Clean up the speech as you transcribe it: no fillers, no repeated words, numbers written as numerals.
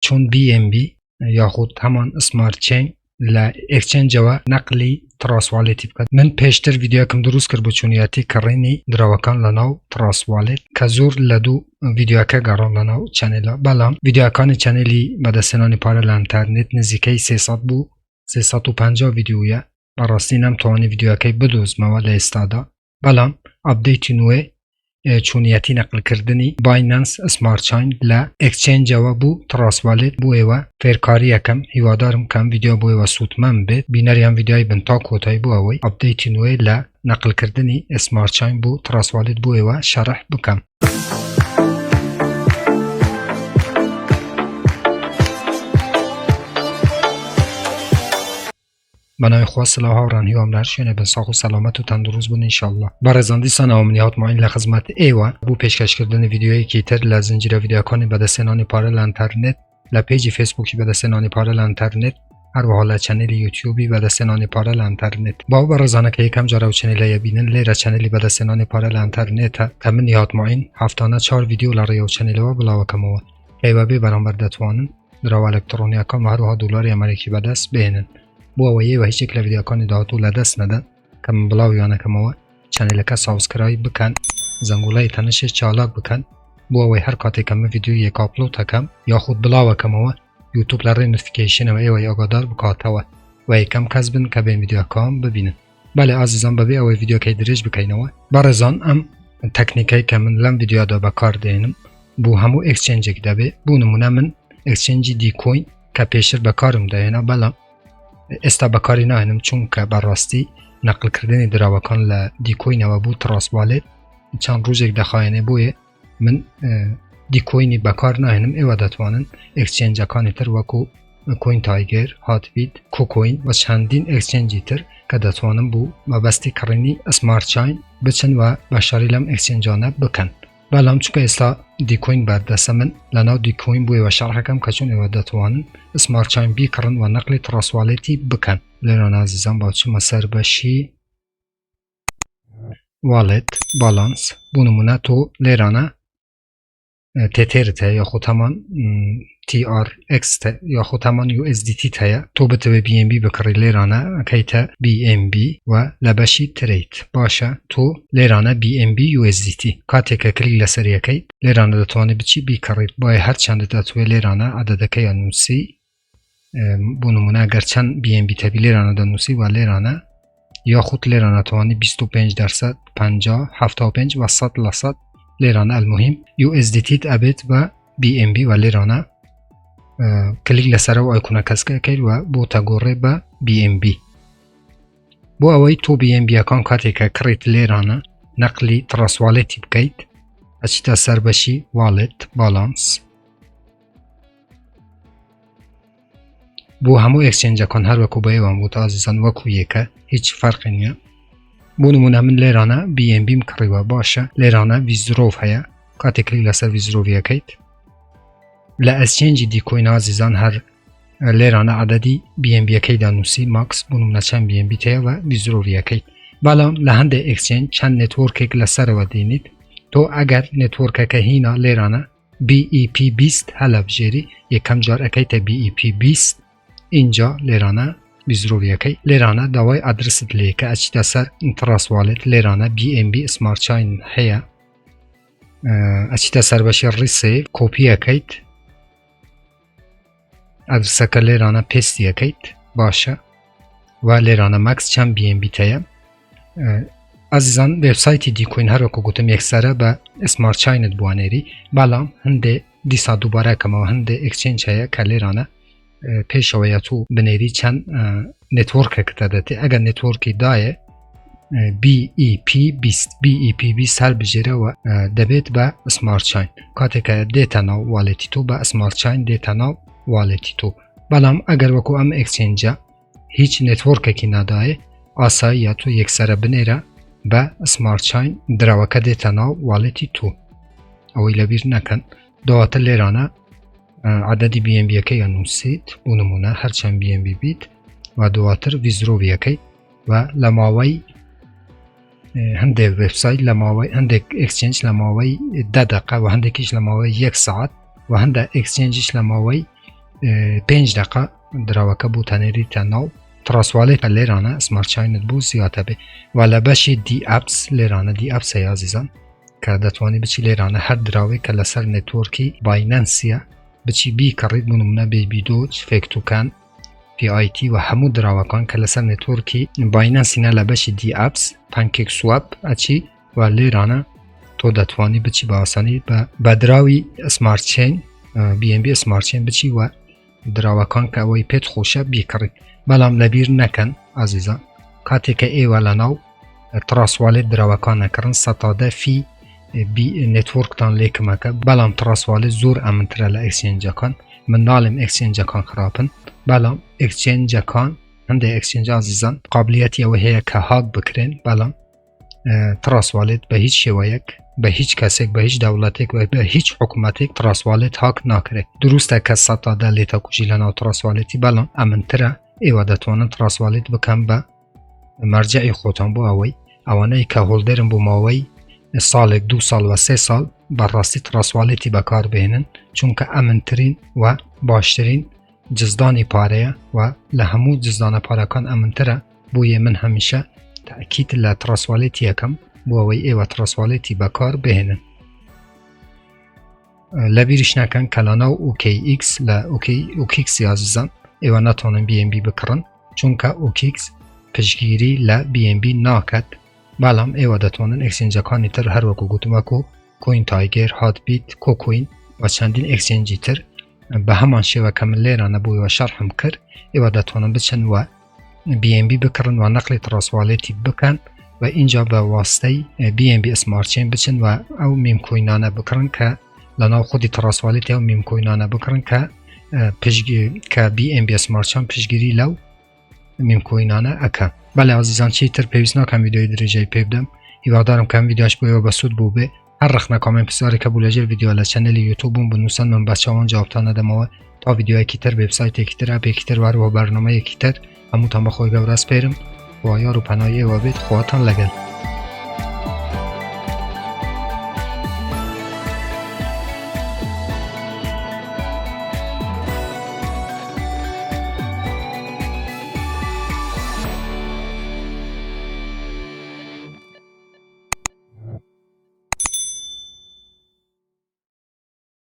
چون BNB یاخود همان سمارت چین ل اکسچنج و نقلی تراس والتی بکد. من پیشتر ویدیو کم دروست کرد بچونیاتی کرینی دراوکان لناو تراس والت که زور لدو ویدیو که گران لناو چنلا. بلام ویدیو کان چنلی بدستنانی پاره لانترنت نزیکی 300 بو 350 ویدیویا براستی نم توانی ویدیو که بدوز موال استادا. بلام اپدیت نوع چونیاتی نقل کردنی بایننس سمارت چین ل اکسچنج و بو تراس والت بو ایوا فیرکاری یکم هیوادارم کم ویدیو بو ایوا سوتمم بید بیناری هم ویدیوی بنتا کوتای بو اوی اپدیت نوع ل نقل کردنی سمارت چین بو تراس والت بو ایوا شرح بکم. بنای خواه سلاح ها و رنهی و املر شونه بن ساخ و سلامت و تندروز بون انشالله. برزاندی سان اومنیات ما این لخدمت ایوه بو پیشکش کردن ویدیوی کیتر لزنجیر ویدیوکانی بدستنانی پاره لانترنت لپیج فیسبوکی بدستنانی پاره لانترنت هر و حالا چنل یوتیوبی بدستنانی پاره لانترنت با برزانه که یکم جارو چنل یبینن لیره چنلی بدستنانی پاره لانترنت کمن یاد ما این هفتانه 4 ویدیو لریو چنل و بلاو کمو ایوه برانبر دتوانن درو الکترونی اکان و هر و دلار امریکی بدست بینن بو اویه و هیچ شکل ویدیو کانی داتو لدست ندن کم بلاو یانه کموه چنل که سابسکرایب بکن زنگوله تنش چالاک بکن بو اویه هر کاتی کم ویدیو یک آپلود تکم یا خود بلاو کموه یوتیوب لره نوتیفیکیشن و ایوه آگادار بکاتوه و یکم کسبن که بین ویدیو کام ببینن. بله عزیزان ببی اویه ویدیو که درج بکینوه برزان ام تکنیکی که من لم ویدیو دا بکار دینم بو همو اکسچنج که دبی بو نمونه من اکسچنج دی کوین که پیشتر بکارم دینه بله استا بکاری ناینم چون که براستی نقل کردن دراوکان ل دیکوین و بو تراس والت چند روز یک دخواینه بوی من دیکوینی بکار ناینم ایو دتوانن اکسچنج اکانی تر وکو کوین تایگر، هات بیت، کوکوین و چندین اکسچنجی تر که دتوانن بو مبستی کرینی سمارت چین بچن و بشاریلم اکسچنجانه بکن. بلام چون استا دیکوین بردست من لناو دیکوین بوی و شرح کم کچون ایو دتوانن سمارت چین بی کرن و نقل تراس والتی بکن. لیران عزیزان باچه مسر بشی والت بالانس بونمونه تو لیرانه تتر ته یا خود همان TRX ته یا خود همان USDT ته تو بتوی BNB بکری لیرانه که ته BNB و لبشی تریت باشه تو لیرانه BNB USDT کاتی که کلیک لسر یکی لیرانه دتوانی بچی بیکرید بای هر چند دتوی لیرانه عدده که یا نوسی بونمونه اگر چند BNB تبی لیرانه دنوسی و لیرانه یا خود لیرانه توانی 25% 50 75 و 100% لیرانه المهم USDT ابد و BNB و لیرانه کلیک لسر و آیکونه کسکه کل و بو تگوره با BNB بو اوی تو BNB اکان کاتی که کریت لیرانه نقلی تراس والتی بکید اچتا سر بشی والت بالانس بو همو اکسچنج اکان هر وکو بایی وان بود عزیزان وکو یکه هیچ فرقی نیه بو نمونه من لیرانه BNB مکری و باشه لیرانه ویزروف هیا کاتی کلیک لسر ویزروف یکید لأسچنج دی کوین عزیزان هر لیرانه عددی BNB یکی دانوسی ماکس بو نمونه چند BNB تیا و ویزروف یکید بلام لحند اکسچنج چند نتورک اک لسر و دینید تو اگر نتورک که هینا لیرانه BEP20 هلا بجیری یکم جار اکیت BEP20 اینجا لیرانه ویزروف یکی لیرانه دوای ادرس دلی که اچتا سر تراس والت لیرانه BNB سمارت چین هیا اچتا سر بشی ریسیف کپی اکیت ادرس که لیرانه پیست یکیت باشه و لیرانه مکس چند BNB تایم عزیزان وبسایت دیکوین هر وکو گوتم یک سره به سمارت چینت بوانیری بلام هنده دیسا دوباره کما هنده اکسچنج هیا که لیرانه پیش و یا تو بنیری چند نتورک کتادتی اگر نتورکی دایه BEP20 هر بجیره و دبیت با سمارت چین کاتی که دیتا ناو والتی تو با سمارت چین دیتا ناو والتی تو بلام اگر وکو ام اکسچنجا هیچ نتورک کی ندایه آسایی یا تو یک سره بنیره با سمارت چین دروکه دیتا ناو والتی تو اوی لبیر نکن دوات لیرانه عددی BNB یکی یا نوسید بو نمونه هرچند BNB بیت و دواتر ویزروف یکی و لماوی هنده وبسایت لماوی هنده اکسچنج لماوی 10 دقیقه و هنده کش لماوی 1 ساعت و هنده اکسچنجش لماوی 5 دقیقه دراوکه بو تنیری تناو تراسوالت لیرانه سمارت چاینت بو زیاده بی و لبشی دی اپس لیرانه دی اپس ای عزیزان که دتوانی بچی لیرانه هر دراوی که لسر نتورکی بایننسیه بچی بی کرید بونمونه بی دوج فیکتوکن پی آی تی و همو دراوکان که لسر نتورکی بایننسی نه لبشی دی اپس پانکیک سواب اچی و لیرانه تو دتوانی بچی با آسانی با دراوی سمارت چین بی ام بی سمارت چین بچی و دراوکان که اوی پیت خوشه بی کرید بلام لبیر نکن عزیزان کاتی که ای ولناو تراسوالت دراوکان نکرن ستاده فی بی نتورک تان لیکم که بلام تراسوالت زور امنتره لأکسچنج کان من نالم اکسچنج کان خرابن بلام اکسچنج کان هنده اکسچنج عزیزان قابلیتی او هیا که هاک بکرین بلام تراسوالت به هیچ شوایک به هیچ کسیک به هیچ دولتیک و به هیچ حکومتیک تراسوالت هاک نکره درسته که ستاده لیتا کجیلنا تراسوالتی بلام امنتره ایوه دتوانن تراسوالت بکن به مرجع خودتان بو اوی اوانه که هولدرن بو ماوی سال 2 سال و 3 سال برراستی تراسوالتی بکار بهنن چونکه امنترین و باشترین جزدانی پاره و لهمو جزدان پاره کان امنتره بوی من همیشه تأکید لتراسوالتی یکم بو اوی ایوه تراسوالتی بکار بهنن لبیرش نکن کلانا اوکی ایکس اوکی ایکس عزیزان ایوه نتونن بی ام بی بکرن چونکه اوکی ایکس پشگیری ل بی ام بی ناکد بلام ایوه دتوانن اکسچنج کانی تر هر وکو گوتم وکو کوین تایگر هات بیت کوکوین و چندین اکسچنجی تر به همان شیوه کمل لیرانه بوی و شرحم کر ایوه دتوانن بچن و بی ام بی بکرن و نقل تراسوالیتی بکن و اینجا به واسطه بی ام بی سمارت چین بچن و او میم کوینانه بکرن که لناو خودی تراسوالیتی او میم کوینانه بکرن که بی ام بی سمارت چین پشگیری لو میم کوینانه اکا بله عزیزان چی تر پیویست ناکم ویدیوی درجه پیبدم ایوه دارم کم ویدیوش بویو بسود بوبه هر رخ نکامن پساری که بولاجر ویدیو ل چنل یوتیوبم بنوسن من بچه وان جوابتان ندم و تا ویدیو کیتر وبسایت کیتر اپ کیتر و برنامه کیتر همون تا بخوای گورس پیرم و یارو پناهی و بیت خواهتان لگل